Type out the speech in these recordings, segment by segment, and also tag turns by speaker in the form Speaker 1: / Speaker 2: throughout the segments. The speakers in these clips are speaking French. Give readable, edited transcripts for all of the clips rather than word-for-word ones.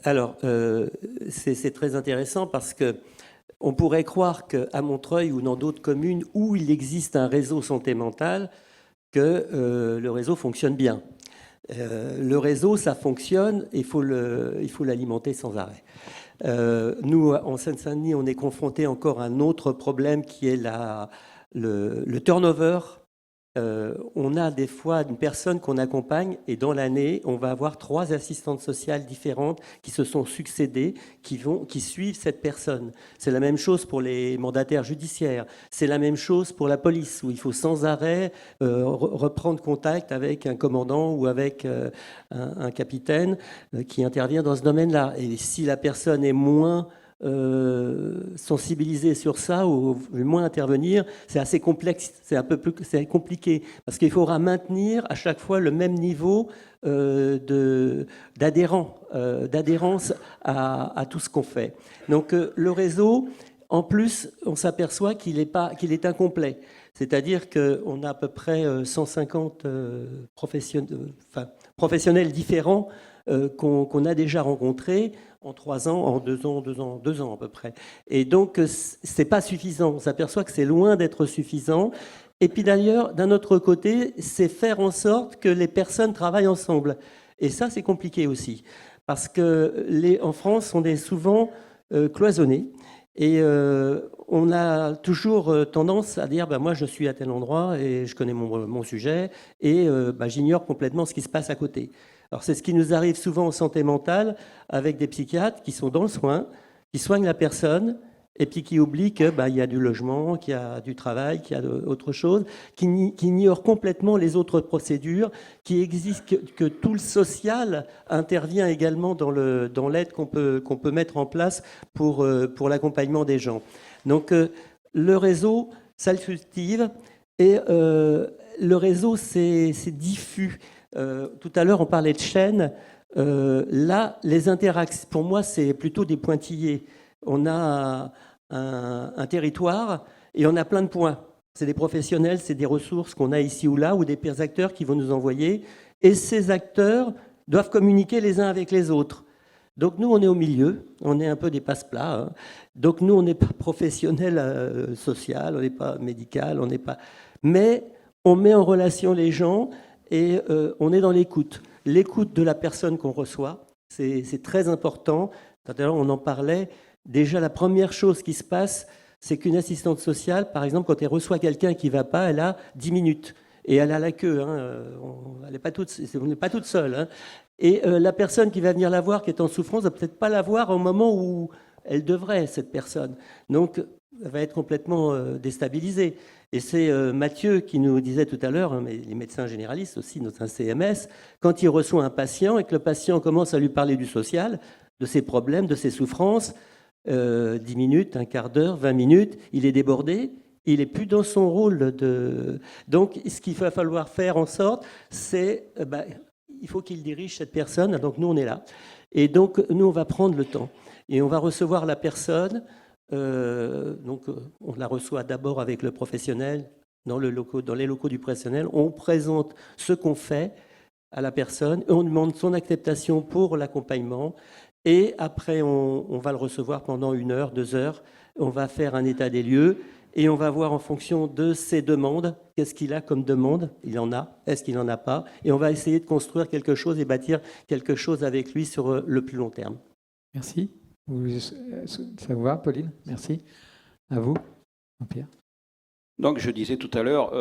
Speaker 1: Alors, c'est très intéressant parce que on pourrait croire qu'à Montreuil ou dans d'autres communes où il existe un réseau santé mentale, que le réseau fonctionne bien. Le réseau, ça fonctionne, il faut l'alimenter sans arrêt. Nous, en Seine-Saint-Denis, on est confronté encore à un autre problème qui est le turnover. On a des fois une personne qu'on accompagne et dans l'année, on va avoir 3 assistantes sociales différentes qui se sont succédées, qui suivent cette personne. C'est la même chose pour les mandataires judiciaires. C'est la même chose pour la police, où il faut sans arrêt reprendre contact avec un commandant ou avec un capitaine qui intervient dans ce domaine-là. Et si la personne est moins sensibiliser sur ça ou moins intervenir, c'est assez complexe, c'est compliqué parce qu'il faudra maintenir à chaque fois le même niveau d'adhérence à tout ce qu'on fait. Donc le réseau, en plus, on s'aperçoit qu'il est incomplet. C'est-à-dire qu'on a à peu près 150 professionnels différents qu'on a déjà rencontrés en 3 ans, en 2 ans, 2 ans à peu près. Et donc, c'est pas suffisant. On s'aperçoit que c'est loin d'être suffisant. Et puis d'ailleurs, d'un autre côté, c'est faire en sorte que les personnes travaillent ensemble. Et ça, c'est compliqué aussi. Parce que en France, on est souvent cloisonnés. Et on a toujours tendance à dire moi je suis à tel endroit et je connais mon sujet et j'ignore complètement ce qui se passe à côté. Alors c'est ce qui nous arrive souvent en santé mentale avec des psychiatres qui sont dans le soin, qui soignent la personne et puis qui oublient qu'il y a du logement, qu'il y a du travail, qu'il y a autre chose, qui ignorent complètement les autres procédures, qui existent, que tout le social intervient également dans l'aide qu'on peut mettre en place pour l'accompagnement des gens. Donc le réseau, ça le cultive et le réseau, c'est diffus. Tout à l'heure, on parlait de chaînes. Là, les interactions, pour moi, c'est plutôt des pointillés. On a un territoire et on a plein de points. C'est des professionnels, c'est des ressources qu'on a ici ou là, ou des pires acteurs qui vont nous envoyer. Et ces acteurs doivent communiquer les uns avec les autres. Donc nous, on est au milieu, on est un peu des passe-plats. Hein. Donc nous, on n'est pas professionnel social, on n'est pas médical, on n'est pas... Mais on met en relation les gens et on est dans l'écoute. L'écoute de la personne qu'on reçoit, c'est très important. Tout à l'heure, on en parlait. Déjà, la première chose qui se passe, c'est qu'une assistante sociale, par exemple, quand elle reçoit quelqu'un qui ne va pas, elle a 10 minutes. Et elle a la queue. Hein. Elle n'est pas toute seule. Hein. Et la personne qui va venir la voir, qui est en souffrance, ne va peut-être pas la voir au moment où elle devrait, cette personne. Donc, elle va être complètement déstabilisée. Et c'est Mathieu qui nous disait tout à l'heure, hein, mais les médecins généralistes aussi, notre CMS, quand il reçoit un patient et que le patient commence à lui parler du social, de ses problèmes, de ses souffrances, 10 minutes, un quart d'heure, 20 minutes, il est débordé, il n'est plus dans son rôle de... Donc, ce qu'il va falloir faire en sorte, c'est... il faut qu'il dirige cette personne, donc nous, on est là. Et donc, nous, on va prendre le temps. Et on va recevoir la personne... on la reçoit d'abord avec le professionnel, dans les locaux du professionnel. On présente ce qu'on fait à la personne, on demande son acceptation pour l'accompagnement. Et après, on va le recevoir pendant 1 heure, 2 heures. On va faire un état des lieux et on va voir en fonction de ses demandes, qu'est-ce qu'il a comme demande. Il en a, est-ce qu'il n'en a pas. Et on va essayer de construire quelque chose et bâtir quelque chose avec lui sur le plus long terme.
Speaker 2: Merci. Ça vous va, Pauline? Merci. À vous, Jean-Pierre.
Speaker 3: Donc, je disais tout à l'heure,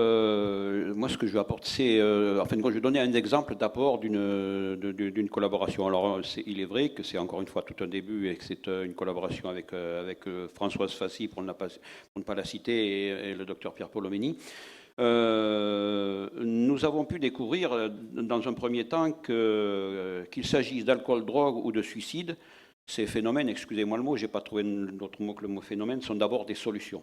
Speaker 3: moi, ce que je apporte, c'est, enfin, je vais donner un exemple d'apport d'une collaboration. Alors, il est vrai que c'est encore une fois tout un début et que c'est une collaboration avec Françoise Fassi, pour ne pas la citer, et le docteur Pierre Polomeni. Nous avons pu découvrir, dans un premier temps, qu'il s'agisse d'alcool, drogue ou de suicide, ces phénomènes, excusez-moi le mot, je n'ai pas trouvé d'autre mot que le mot phénomène, sont d'abord des solutions.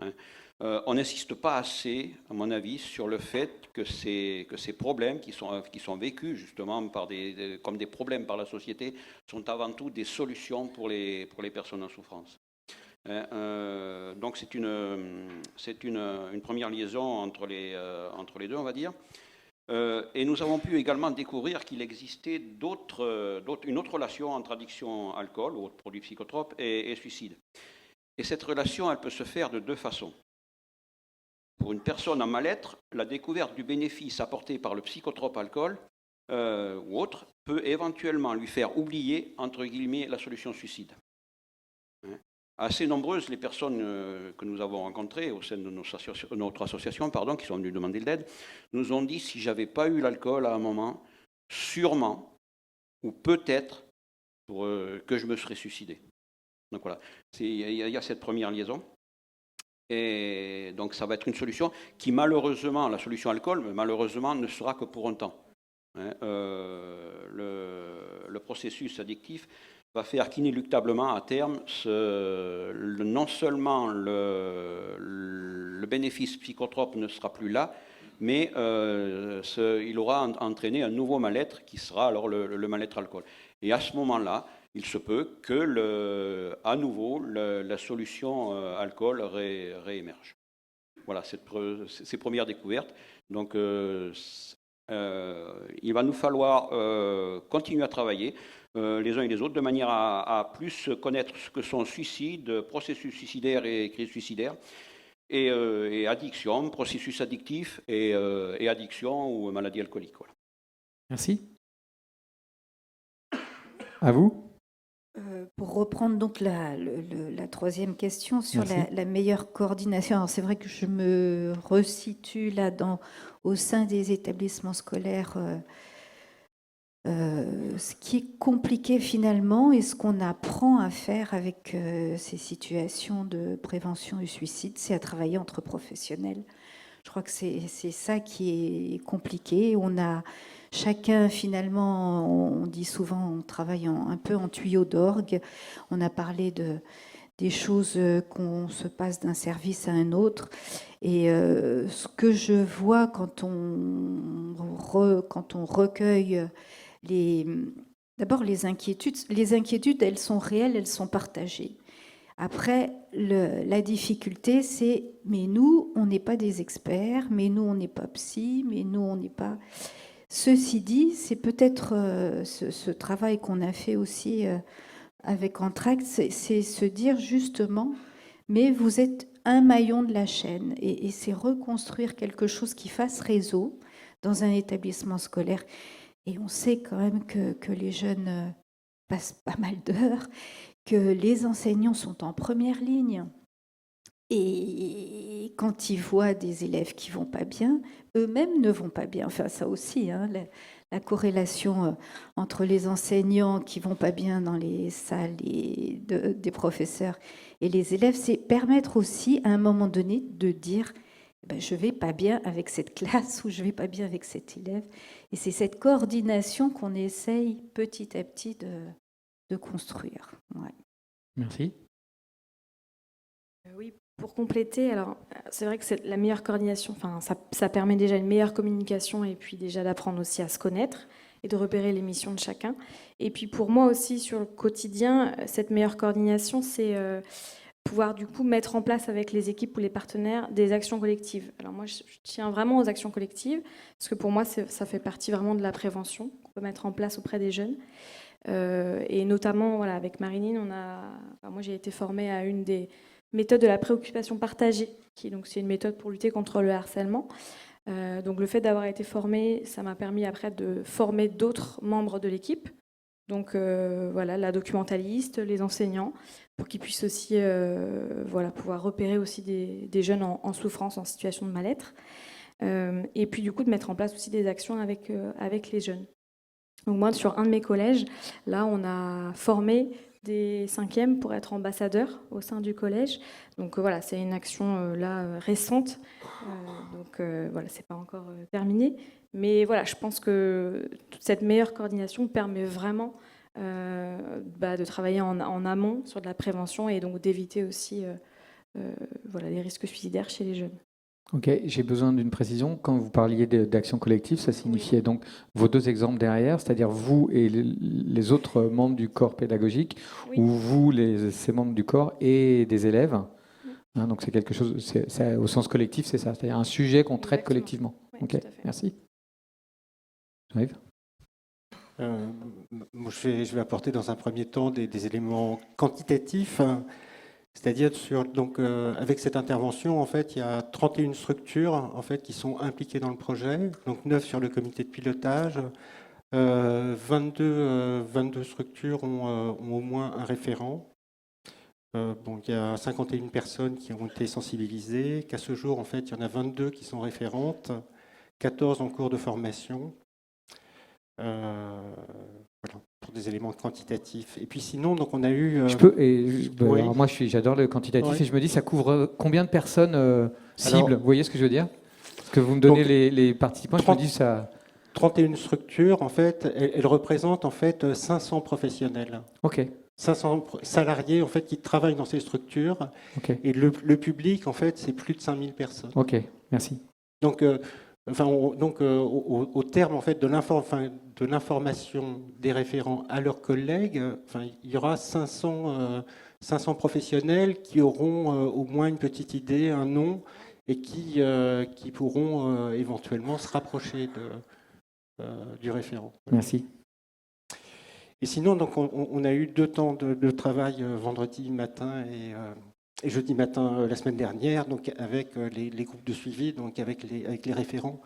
Speaker 3: Hein. On n'insiste pas assez, à mon avis, sur le fait que ces problèmes qui sont vécus justement comme des problèmes par la société sont avant tout des solutions pour les personnes en souffrance. Donc c'est une première liaison entre les deux, on va dire. Et nous avons pu également découvrir qu'il existait une autre relation entre addiction alcool ou autres produits psychotropes et suicide. Et cette relation, elle peut se faire de deux façons. Pour une personne en mal-être, la découverte du bénéfice apporté par le psychotrope alcool ou autre peut éventuellement lui faire oublier, entre guillemets, la solution suicide. Assez nombreuses les personnes que nous avons rencontrées au sein de notre association, qui sont venues demander de l'aide, nous ont dit si j'avais pas eu l'alcool à un moment, sûrement ou peut-être que je me serais suicidé. Donc voilà, il y a cette première liaison. Et donc ça va être une solution qui malheureusement, la solution alcool, malheureusement ne sera que pour un temps. Le processus addictif va faire qu'inéluctablement, à terme, non seulement le bénéfice psychotrope ne sera plus là, mais il aura entraîné un nouveau mal-être qui sera alors le mal-être alcool. Et à ce moment-là, il se peut que, à nouveau, la solution alcool réémerge. Voilà, ces premières découvertes. Donc, il va nous falloir continuer à travailler les uns et les autres de manière à plus connaître ce que sont suicide, processus suicidaire et crise suicidaire, et addiction, processus addictif et addiction ou maladie alcoolique. Voilà.
Speaker 2: Merci. À vous.
Speaker 4: Pour reprendre donc la troisième question sur la meilleure coordination, alors c'est vrai que je me resitue là au sein des établissements scolaires. Ce qui est compliqué finalement et ce qu'on apprend à faire avec ces situations de prévention du suicide, c'est à travailler entre professionnels. Je crois que c'est ça qui est compliqué. On a chacun finalement, on dit souvent, on travaille un peu en tuyau d'orgue. On a parlé des choses qu'on se passe d'un service à un autre. Et ce que je vois quand on recueille d'abord les inquiétudes, elles sont réelles, elles sont partagées. Après, la difficulté, c'est mais nous, on n'est pas des experts, mais nous, on n'est pas psy, mais nous, on n'est pas. Ceci dit, c'est peut-être ce travail qu'on a fait aussi avec Entract, c'est se dire justement, mais vous êtes un maillon de la chaîne, et c'est reconstruire quelque chose qui fasse réseau dans un établissement scolaire. Et on sait quand même que les jeunes passent pas mal d'heures, que les enseignants sont en première ligne. Et quand ils voient des élèves qui vont pas bien, eux-mêmes ne vont pas bien. Enfin, ça aussi, hein, la corrélation entre les enseignants qui vont pas bien dans les salles des professeurs et les élèves, c'est permettre aussi, à un moment donné, de dire je vais pas bien avec cette classe ou je vais pas bien avec cet élève. Et c'est cette coordination qu'on essaye petit à petit de construire. Ouais.
Speaker 2: Merci.
Speaker 5: Oui, pour compléter, alors c'est vrai que c'est la meilleure coordination, enfin, ça permet déjà une meilleure communication et puis déjà d'apprendre aussi à se connaître et de repérer les missions de chacun. Et puis pour moi aussi, sur le quotidien, cette meilleure coordination, c'est pouvoir du coup mettre en place avec les équipes ou les partenaires des actions collectives. Alors moi, je tiens vraiment aux actions collectives, parce que pour moi, ça fait partie vraiment de la prévention qu'on peut mettre en place auprès des jeunes. Et notamment, voilà, avec Marinine, moi j'ai été formée à une des méthodes de la préoccupation partagée, donc c'est une méthode pour lutter contre le harcèlement. Donc le fait d'avoir été formée, ça m'a permis après de former d'autres membres de l'équipe. Donc voilà, la documentaliste, les enseignants, pour qu'ils puissent aussi pouvoir repérer aussi des jeunes en souffrance, en situation de mal-être. Et puis du coup de mettre en place aussi des actions avec les jeunes. Donc moi, sur un de mes collèges, là, on a formé des 5e pour être ambassadeurs au sein du collège. Donc voilà, c'est une action récente. Donc voilà, c'est pas encore terminé. Mais voilà, je pense que toute cette meilleure coordination permet vraiment de travailler en amont sur de la prévention et donc d'éviter aussi les risques suicidaires chez les jeunes.
Speaker 2: Ok, j'ai besoin d'une précision. Quand vous parliez d'action collective, ça signifiait donc vos deux exemples derrière, c'est-à-dire vous et les autres membres du corps pédagogique, ou vous, ces membres du corps et des élèves. Hein, donc c'est quelque chose, au sens collectif, c'est ça, c'est-à-dire un sujet qu'on traite collectivement.
Speaker 5: Oui,
Speaker 2: ok, merci. Jean-Yves ?
Speaker 6: Moi, je vais apporter dans un premier temps des éléments quantitatifs, c'est-à-dire avec cette intervention, en fait, il y a 31 structures en fait, qui sont impliquées dans le projet, donc 9 sur le comité de pilotage. 22 structures ont au moins un référent. Il y a 51 personnes qui ont été sensibilisées, qu'à ce jour, en fait, il y en a 22 qui sont référentes, 14 en cours de formation. Voilà, pour des éléments quantitatifs. Et puis sinon, donc on a eu...
Speaker 2: Oui. Alors moi, j'adore le quantitatif et je me dis, ça couvre combien de personnes cibles ? Vous voyez ce que je veux dire ? Parce que vous me donnez les participants, je me dis ça... 31
Speaker 6: structures, en fait, elles représentent en fait 500 professionnels.
Speaker 2: Ok.
Speaker 6: 500 salariés en fait qui travaillent dans ces structures.
Speaker 2: Okay.
Speaker 6: Et le public, en fait, c'est plus de 5000 personnes.
Speaker 2: Ok, merci.
Speaker 6: Donc, au terme en fait de l'information des référents à leurs collègues, il y aura 500 professionnels qui auront au moins une petite idée, un nom, et qui pourront éventuellement se rapprocher du référent.
Speaker 2: Merci.
Speaker 6: Et sinon, donc, on a eu 2 temps de travail vendredi matin et jeudi matin la semaine dernière, donc avec les groupes de suivi, donc avec les référents.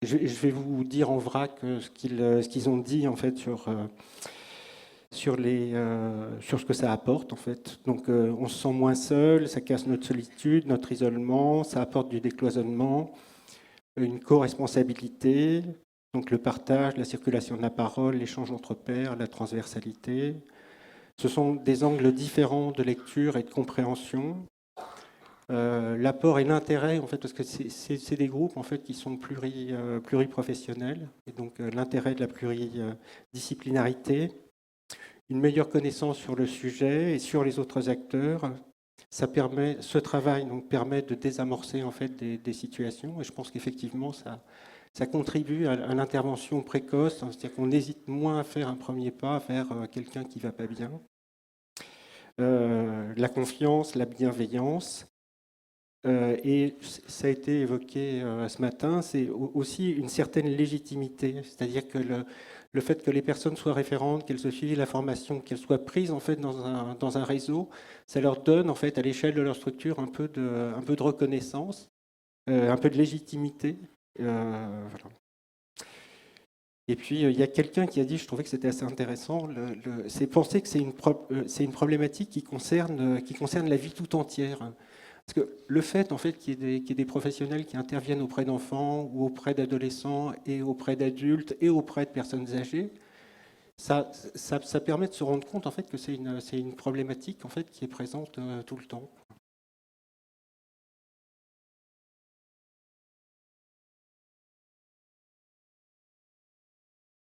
Speaker 6: Je vais vous dire en vrac ce qu'ils ont dit en fait sur ce que ça apporte en fait. Donc on se sent moins seul, ça casse notre solitude, notre isolement, ça apporte du décloisonnement, une co-responsabilité, donc le partage, la circulation de la parole, l'échange entre pairs, la transversalité. Ce sont des angles différents de lecture et de compréhension. L'apport et l'intérêt, en fait, parce que c'est des groupes en fait, qui sont pluriprofessionnels, et donc l'intérêt de la pluridisciplinarité, une meilleure connaissance sur le sujet et sur les autres acteurs. Ce travail donc, permet de désamorcer en fait, des situations, et je pense qu'effectivement, ça contribue à l'intervention précoce, c'est-à-dire qu'on hésite moins à faire un premier pas vers quelqu'un qui ne va pas bien. La confiance, la bienveillance, et ça a été évoqué ce matin, c'est aussi une certaine légitimité, c'est-à-dire que le fait que les personnes soient référentes, qu'elles se suivent la formation, qu'elles soient prises en fait, dans un réseau, ça leur donne en fait, à l'échelle de leur structure un peu de reconnaissance, un peu de légitimité. Voilà. Et puis, il y a quelqu'un qui a dit, je trouvais que c'était assez intéressant, c'est penser que c'est une problématique qui concerne la vie tout entière. Parce que le fait, en fait, qu'il y ait des professionnels qui interviennent auprès d'enfants ou auprès d'adolescents et auprès d'adultes et auprès de personnes âgées, ça permet de se rendre compte, en fait, que c'est une problématique, en fait, qui est présente tout le temps.